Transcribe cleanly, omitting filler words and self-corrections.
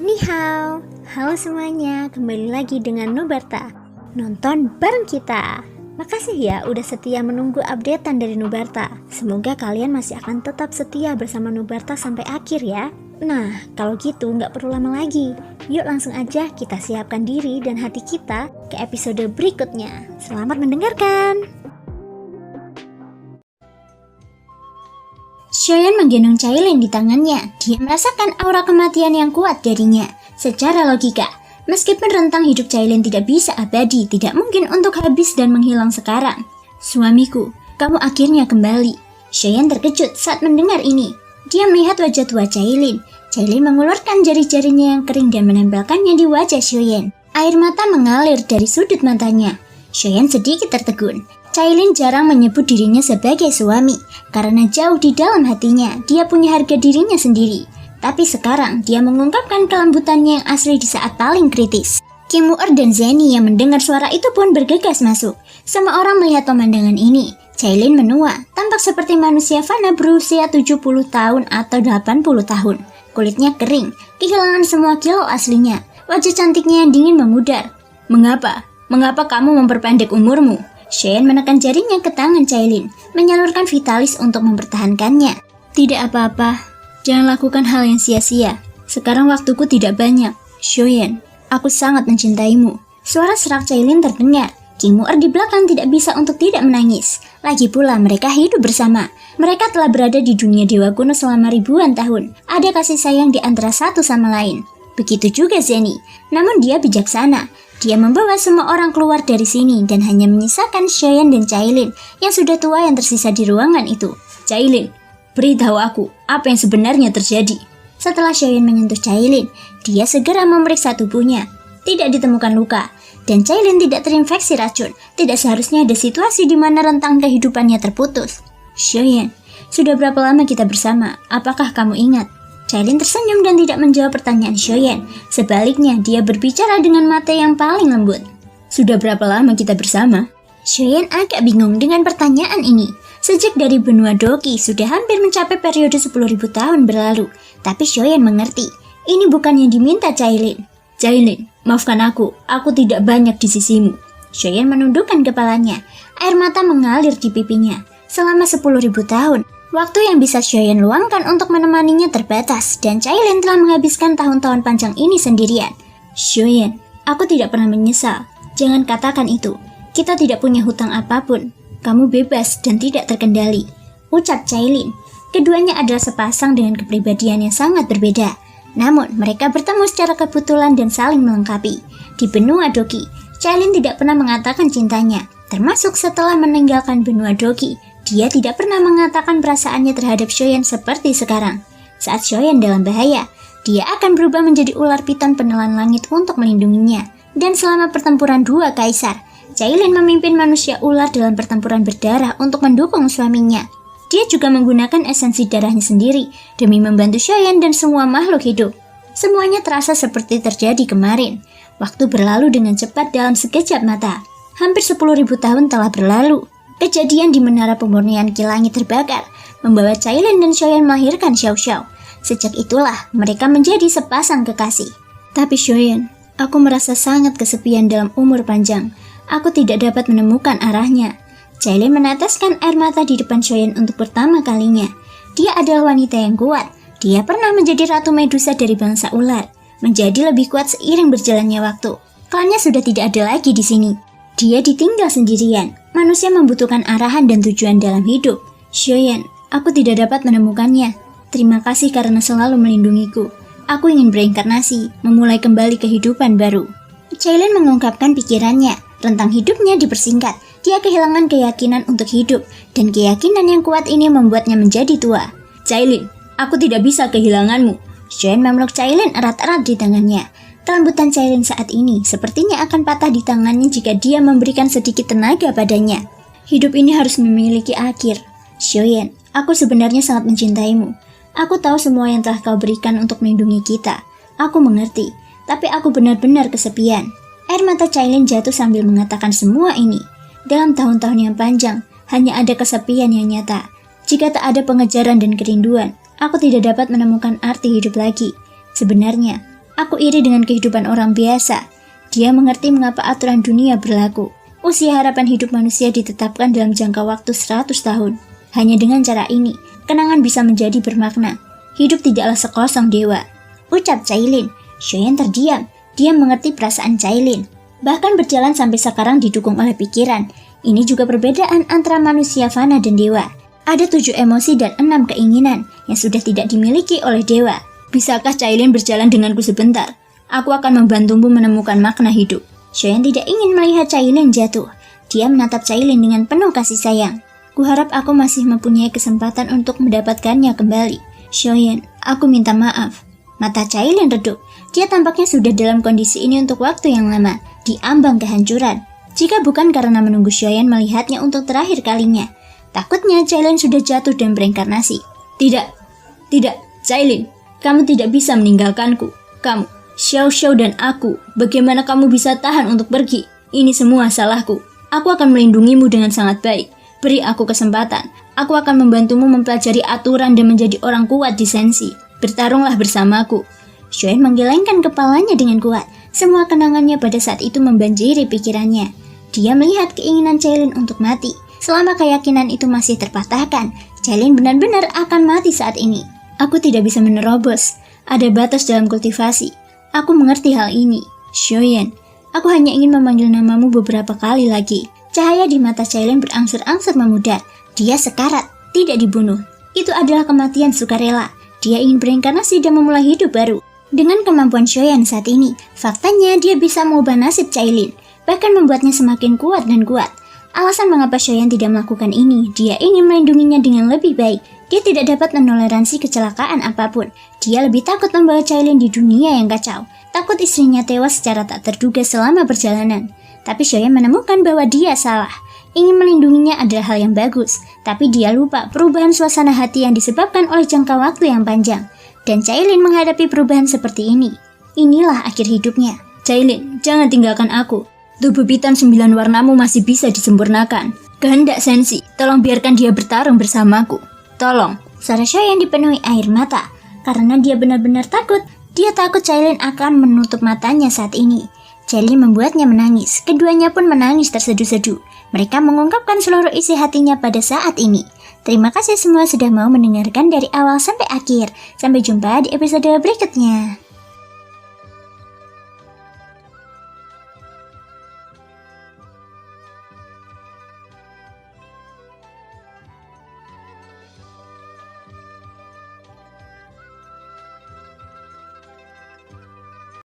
Ni hao, halo semuanya, kembali lagi dengan Nubarta. Nonton bareng kita. Makasih ya udah setia menunggu updatean dari Nubarta. Semoga kalian masih akan tetap setia bersama Nubarta sampai akhir ya. Nah, kalau gitu nggak perlu lama lagi. Yuk langsung aja kita siapkan diri dan hati kita ke episode berikutnya. Selamat mendengarkan. Shoyan menggendong Chailin di tangannya. Dia merasakan aura kematian yang kuat darinya. Secara logika, meskipun rentang hidup Chailin tidak bisa abadi, tidak mungkin untuk habis dan menghilang sekarang. Suamiku, kamu akhirnya kembali. Shoyan terkejut saat mendengar ini. Dia melihat wajah tua Chailin. Chailin mengulurkan jari-jarinya yang kering dan menempelkannya di wajah Shoyan. Air mata mengalir dari sudut matanya. Shoyan sedikit tertegun. Chailin jarang menyebut dirinya sebagai suami, karena jauh di dalam hatinya dia punya harga dirinya sendiri. Tapi sekarang dia mengungkapkan kelembutannya yang asli di saat paling kritis. Kim Woo-er dan Zeni yang mendengar suara itu pun bergegas masuk. Semua orang melihat pemandangan ini. Chailin menua, tampak seperti manusia fana berusia 70 tahun atau 80 tahun. Kulitnya kering, kehilangan semua kilau aslinya. Wajah cantiknya yang dingin memudar. Mengapa? Mengapa kamu memperpendek umurmu? Shoyan menekan jarinya ke tangan Chailin, menyalurkan vitalis untuk mempertahankannya. Tidak apa-apa, jangan lakukan hal yang sia-sia. Sekarang waktuku tidak banyak. Shoyan, aku sangat mencintaimu. Suara serak Chailin terdengar. Kim Woo-er di belakang tidak bisa untuk tidak menangis. Lagi pula mereka hidup bersama. Mereka telah berada di dunia dewa kuno selama ribuan tahun. Ada kasih sayang di antara satu sama lain. Begitu juga Zeni, namun dia bijaksana. Dia membawa semua orang keluar dari sini dan hanya menyisakan Shoyan dan Chailin yang sudah tua yang tersisa di ruangan itu. Chailin, beritahu aku apa yang sebenarnya terjadi. Setelah Shoyan menyentuh Chailin, dia segera memeriksa tubuhnya. Tidak ditemukan luka dan Chailin tidak terinfeksi racun. Tidak seharusnya ada situasi di mana rentang kehidupannya terputus. Shoyan, sudah berapa lama kita bersama? Apakah kamu ingat? Chailin tersenyum dan tidak menjawab pertanyaan Shoyan. Sebaliknya, dia berbicara dengan mata yang paling lembut. Sudah berapa lama kita bersama? Shoyan agak bingung dengan pertanyaan ini. Sejak dari benua Doki, sudah hampir mencapai periode 10.000 tahun berlalu. Tapi Shoyan mengerti, ini bukan yang diminta Chailin. Chailin, maafkan aku tidak banyak di sisimu. Shoyan menundukkan kepalanya. Air mata mengalir di pipinya. Selama 10.000 tahun, waktu yang bisa Shoyan luangkan untuk menemaninya terbatas dan Chailin telah menghabiskan tahun-tahun panjang ini sendirian. Shoyan, aku tidak pernah menyesal. Jangan katakan itu. Kita tidak punya hutang apapun. Kamu bebas dan tidak terkendali. Ucap Chailin. Keduanya adalah sepasang dengan kepribadian yang sangat berbeda. Namun, mereka bertemu secara kebetulan dan saling melengkapi. Di benua Doki, Chailin tidak pernah mengatakan cintanya, termasuk setelah meninggalkan benua Doki. Dia tidak pernah mengatakan perasaannya terhadap Shoyan seperti sekarang. Saat Shoyan dalam bahaya, dia akan berubah menjadi ular piton penelan langit untuk melindunginya. Dan selama pertempuran dua kaisar, Chailin memimpin manusia ular dalam pertempuran berdarah untuk mendukung suaminya. Dia juga menggunakan esensi darahnya sendiri demi membantu Shoyan dan semua makhluk hidup. Semuanya terasa seperti terjadi kemarin. Waktu berlalu dengan cepat dalam sekejap mata. Hampir 10.000 tahun telah berlalu. Kejadian di menara pemurnian kilangi terbakar, membawa Chailin dan Shoyan melahirkan Xiao Xiao. Sejak itulah mereka menjadi sepasang kekasih. Tapi Shoyan, aku merasa sangat kesepian dalam umur panjang. Aku tidak dapat menemukan arahnya. Chailin meneteskan air mata di depan Shoyan untuk pertama kalinya. Dia adalah wanita yang kuat. Dia pernah menjadi Ratu Medusa dari bangsa ular. Menjadi lebih kuat seiring berjalannya waktu. Klannya sudah tidak ada lagi di sini. Dia ditinggal sendirian. Manusia membutuhkan arahan dan tujuan dalam hidup. Shoyan, aku tidak dapat menemukannya. Terima kasih karena selalu melindungiku. Aku ingin bereinkarnasi, memulai kembali kehidupan baru. Chailin mengungkapkan pikirannya. Rentang hidupnya dipersingkat. Dia kehilangan keyakinan untuk hidup. Dan keyakinan yang kuat ini membuatnya menjadi tua. Chailin, aku tidak bisa kehilanganmu. Shoyan memeluk Chailin erat-erat di tangannya. Kelembutan Chailin saat ini sepertinya akan patah di tangannya jika dia memberikan sedikit tenaga padanya. Hidup ini harus memiliki akhir. Shoyan, aku sebenarnya sangat mencintaimu. Aku tahu semua yang telah kau berikan untuk melindungi kita. Aku mengerti, tapi aku benar-benar kesepian. Air mata Chailin jatuh sambil mengatakan semua ini. Dalam tahun-tahun yang panjang, hanya ada kesepian yang nyata. Jika tak ada pengejaran dan kerinduan, aku tidak dapat menemukan arti hidup lagi. Sebenarnya, Aku iri dengan kehidupan orang biasa. Dia mengerti mengapa aturan dunia berlaku. Usia harapan hidup manusia ditetapkan dalam jangka waktu 100 tahun. Hanya dengan cara ini, kenangan bisa menjadi bermakna. Hidup tidaklah sekosong dewa, ucap Cailin. Shoyan terdiam. Dia mengerti perasaan Cailin. Bahkan berjalan sampai sekarang didukung oleh pikiran. Ini juga perbedaan antara manusia fana dan dewa. Ada 7 emosi dan 6 keinginan yang sudah tidak dimiliki oleh dewa. Bisakah Cailin berjalan denganku sebentar? Aku akan membantumu menemukan makna hidup. Shoyan tidak ingin melihat Cailin jatuh. Dia menatap Cailin dengan penuh kasih sayang. Kuharap aku masih mempunyai kesempatan untuk mendapatkannya kembali. Shoyan, aku minta maaf. Mata Cailin redup. Dia tampaknya sudah dalam kondisi ini untuk waktu yang lama, di ambang kehancuran. Jika bukan karena menunggu Shoyan melihatnya untuk terakhir kalinya, takutnya Cailin sudah jatuh dan bereinkarnasi. Tidak, Cailin, kamu tidak bisa meninggalkanku. Kamu, Xiao Xiao dan aku, bagaimana kamu bisa tahan untuk pergi? Ini semua salahku. Aku akan melindungimu dengan sangat baik. Beri aku kesempatan. Aku akan membantumu mempelajari aturan dan menjadi orang kuat di Sensi. Bertarunglah bersamaku. Shoyan menggelengkan kepalanya dengan kuat. Semua kenangannya pada saat itu membanjiri pikirannya. Dia melihat keinginan Cailin untuk mati. Selama keyakinan itu masih terpatahkan, Cailin benar-benar akan mati saat ini. Aku tidak bisa menerobos. Ada batas dalam kultivasi. Aku mengerti hal ini. Shoyan, aku hanya ingin memanggil namamu beberapa kali lagi. Cahaya di mata Cailin berangsur-angsur memudar. Dia sekarat, tidak dibunuh. Itu adalah kematian sukarela. Dia ingin bereinkarnasi dan memulai hidup baru. Dengan kemampuan Shoyan saat ini, faktanya dia bisa mengubah nasib Cailin, bahkan membuatnya semakin kuat dan kuat. Alasan mengapa Shoyan tidak melakukan ini, dia ingin melindunginya dengan lebih baik. Dia tidak dapat menoleransi kecelakaan apapun. Dia lebih takut membawa Cailin di dunia yang kacau. Takut istrinya tewas secara tak terduga selama perjalanan. Tapi Shoyan menemukan bahwa dia salah. Ingin melindunginya adalah hal yang bagus, tapi dia lupa perubahan suasana hati yang disebabkan oleh jangka waktu yang panjang. Dan Cailin menghadapi perubahan seperti ini. Inilah akhir hidupnya. Cailin, jangan tinggalkan aku. Tubuh Bidang 9 warnamu masih bisa disempurnakan. Kehendak Sensi, tolong biarkan dia bertarung bersamaku. Tolong. Suara Shoyan dipenuhi air mata. Karena dia benar-benar takut. Dia takut Cailin akan menutup matanya saat ini. Cailin membuatnya menangis. Keduanya pun menangis terseduh-seduh. Mereka mengungkapkan seluruh isi hatinya pada saat ini. Terima kasih semua sudah mau mendengarkan dari awal sampai akhir. Sampai jumpa di episode berikutnya.